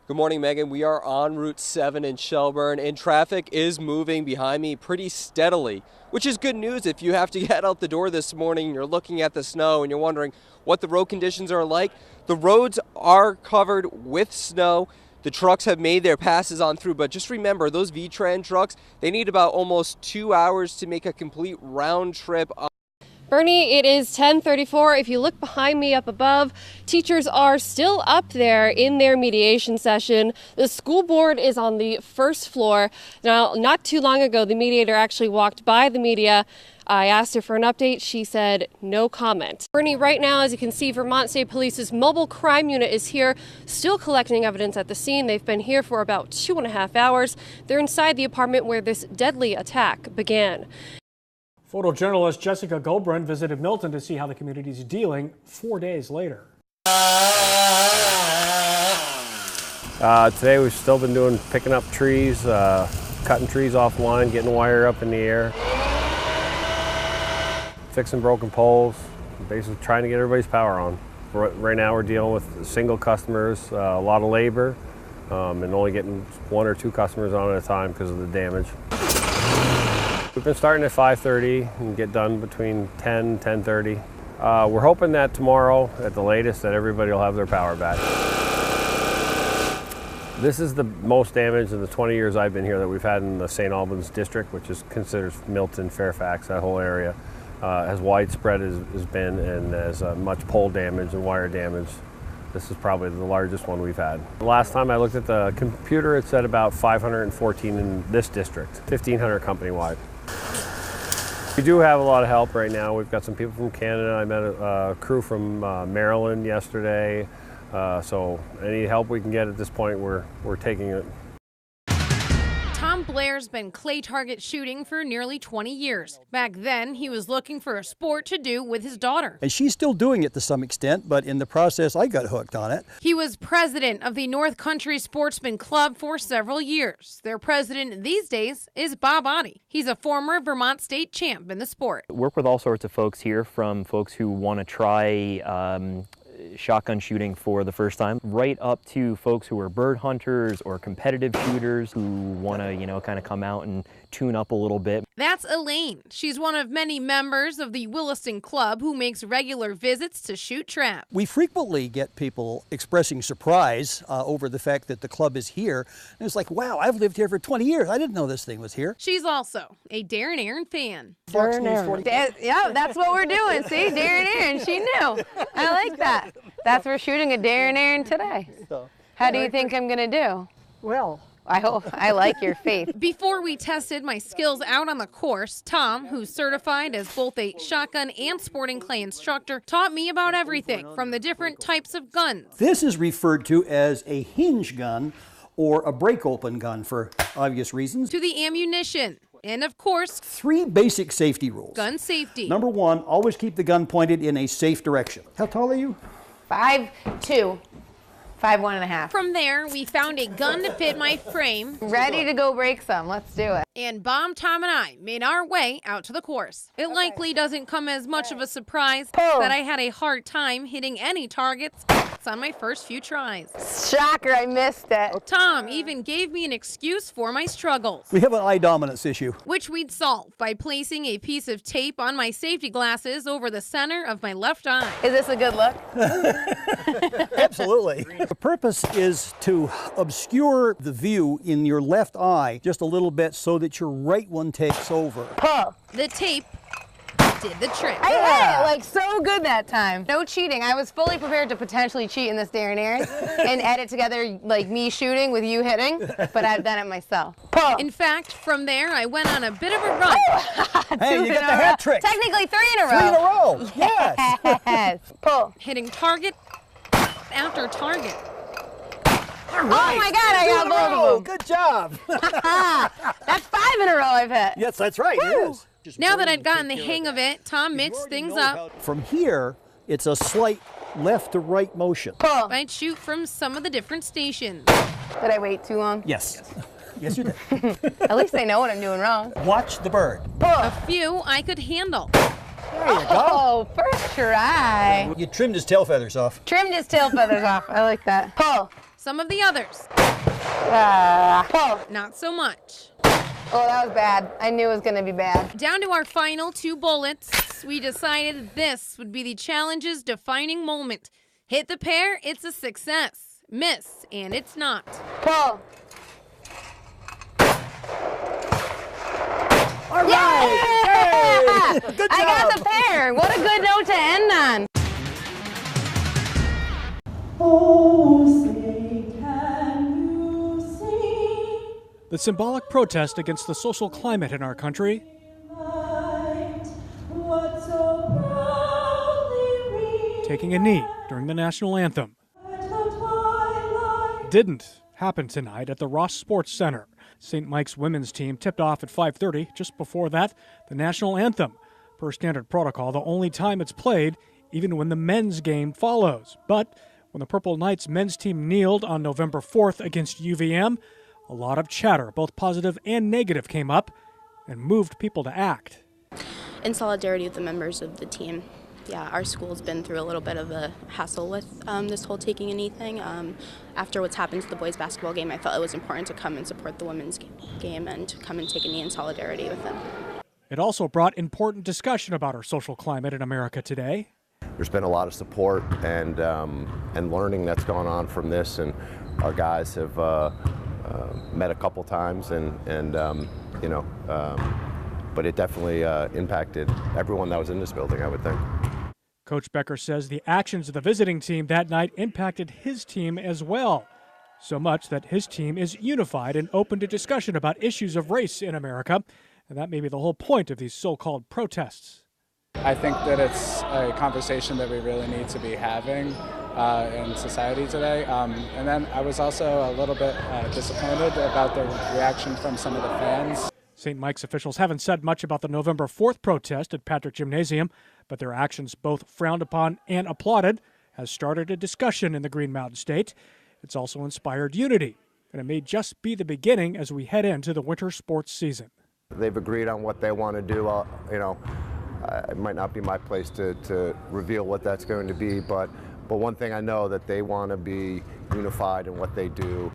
Good morning, Megan. We are on Route 7 in Shelburne, and traffic is moving behind me pretty steadily, which is good news if you have to get out the door this morning and you're looking at the snow and you're wondering what the road conditions are like. The roads are covered with snow. The trucks have made their passes on through, but just remember, those V-Tran trucks, they need about almost 2 hours to make a complete round trip. Bernie, it is 10:34. If you look behind me up above, teachers are still up there in their mediation session. The school board is on the first floor. Now, not too long ago, the mediator actually walked by the media. I asked her for an update. She said no comment. Bernie, right now, as you can see, Vermont State Police's mobile crime unit is here, still collecting evidence at the scene. They've been here for about 2.5 hours. They're inside the apartment where this deadly attack began. Photojournalist Jessica Gullbrand visited Milton to see how the community is dealing 4 days later. Today we've still been picking up trees, cutting trees offline, getting wire up in the air, fixing broken poles, basically trying to get everybody's power on. Right now we're dealing with single customers, a lot of labor, and only getting 1 or 2 customers on at a time because of the damage. We've been starting at 5:30 and get done between 10 and 10:30. We're hoping that tomorrow, at the latest, that everybody will have their power back. This is the most damage in the 20 years I've been here that we've had in the St. Albans district, which is considered Milton, Fairfax, that whole area. As widespread as has been, and as much pole damage and wire damage. This is probably the largest one we've had. The last time I looked at the computer, it said about 514 in this district, 1,500 company-wide. We do have a lot of help right now. We've got some people from Canada. I met a crew from Maryland yesterday. So any help we can get at this point, we're taking it. Tom Blair's been clay target shooting for nearly 20 years. Back then, he was looking for a sport to do with his daughter. And she's still doing it to some extent, but in the process, I got hooked on it. He was president of the North Country Sportsman Club for several years. Their president these days is Bob Oddie. He's a former Vermont state champ in the sport. Work with all sorts of folks here, from folks who want to try shotgun shooting for the first time, right up to folks who are bird hunters or competitive shooters who want to, kind of come out and tune up a little bit. That's Elaine. She's one of many members of the Williston Club who makes regular visits to shoot trap. We frequently get people expressing surprise over the fact that the club is here. And it's like, wow, I've lived here for 20 years. I didn't know this thing was here. She's also a Darren Aaron fan. Fox News 40. Yeah, that's what we're doing. See, Darren Aaron, she knew. I like that. That's we're shooting a Darren Aaron today. How do you think I'm gonna do? Well, I hope. I like your faith. Before we tested my skills out on the course, Tom, who's certified as both a shotgun and sporting clay instructor, taught me about everything from the different types of guns. This is referred to as a hinge gun or a break-open gun for obvious reasons. To the ammunition. And of course, 3 basic safety rules. Gun safety. Number 1, always keep the gun pointed in a safe direction. How tall are you? 5'2", 5'1.5". From there, we found a gun to fit my frame. Ready to go break some. Let's do it. And Bob, Tom, and I made our way out to the course. It likely doesn't come as much of a surprise that I had a hard time hitting any targets on my first few tries. Shocker, I missed it. Tom even gave me an excuse for my struggles. We have an eye dominance issue. Which we'd solve by placing a piece of tape on my safety glasses over the center of my left eye. Is this a good look? Absolutely. The purpose is to obscure the view in your left eye just a little bit so that your right one takes over. The tape did the trick. I hit it like so good that time. No cheating. I was fully prepared to potentially cheat in this Darren Aaron and edit together like me shooting with you hitting, but I've done it myself. In fact, from there, I went on a bit of a run. Hey, you got the hat trick. Technically 3 in a row. 3 in a row. Yes. Yes. Pull. Hitting target after target. All right. Oh my God, I got both of them. Good job. That's 5 in a row I've hit. Yes, that's right. It is. Now that I'd gotten the hang of it, Tom mixed things up. From here, it's a slight left to right motion. Pull. I'd shoot from some of the different stations. Did I wait too long? Yes. Yes, you did. At least they know what I'm doing wrong. Watch the bird. A few I could handle. There you go. Oh, first try. You trimmed his tail feathers off. Trimmed his tail feathers off. I like that. Pull. Some of the others, not so much. Oh, that was bad. I knew it was going to be bad. Down to our final 2 bullets, we decided this would be the challenge's defining moment. Hit the pair, it's a success. Miss, and it's not. Pull. All right. Yeah! Hey, good job. I got the pair. What a good note to end on. The symbolic protest against the social climate in our country taking a knee during the national anthem didn't happen tonight at the Ross Sports Center. St. Mike's women's team tipped off at 5:30. Just before that, the national anthem. Per standard protocol, the only time it's played, even when the men's game follows. But when the Purple Knights men's team kneeled on November 4th against UVM, a lot of chatter, both positive and negative, came up and moved people to act. In solidarity with the members of the team. Yeah, our school's been through a little bit of a hassle with this whole taking a knee thing. After what's happened to the boys' basketball game, I felt it was important to come and support the women's game and to come and take a knee in solidarity with them. It also brought important discussion about our social climate in America today. There's been a lot of support and learning that's gone on from this, and our guys have met a couple times, but it definitely impacted everyone that was in this building, I would think. Coach Becker says the actions of the visiting team that night impacted his team as well. So much that his team is unified and open to discussion about issues of race in America. And that may be the whole point of these so-called protests. I think that it's a conversation that we really need to be having in society today. And then I was also a little bit disappointed about the reaction from some of the fans. St. Mike's officials haven't said much about the November 4th protest at Patrick Gymnasium, but their actions, both frowned upon and applauded, has started a discussion in the Green Mountain State. It's also inspired unity, and it may just be the beginning as we head into the winter sports season. They've agreed on what they want to do. It might not be my place to reveal what that's going to be, but one thing I know that they want to be unified in what they do.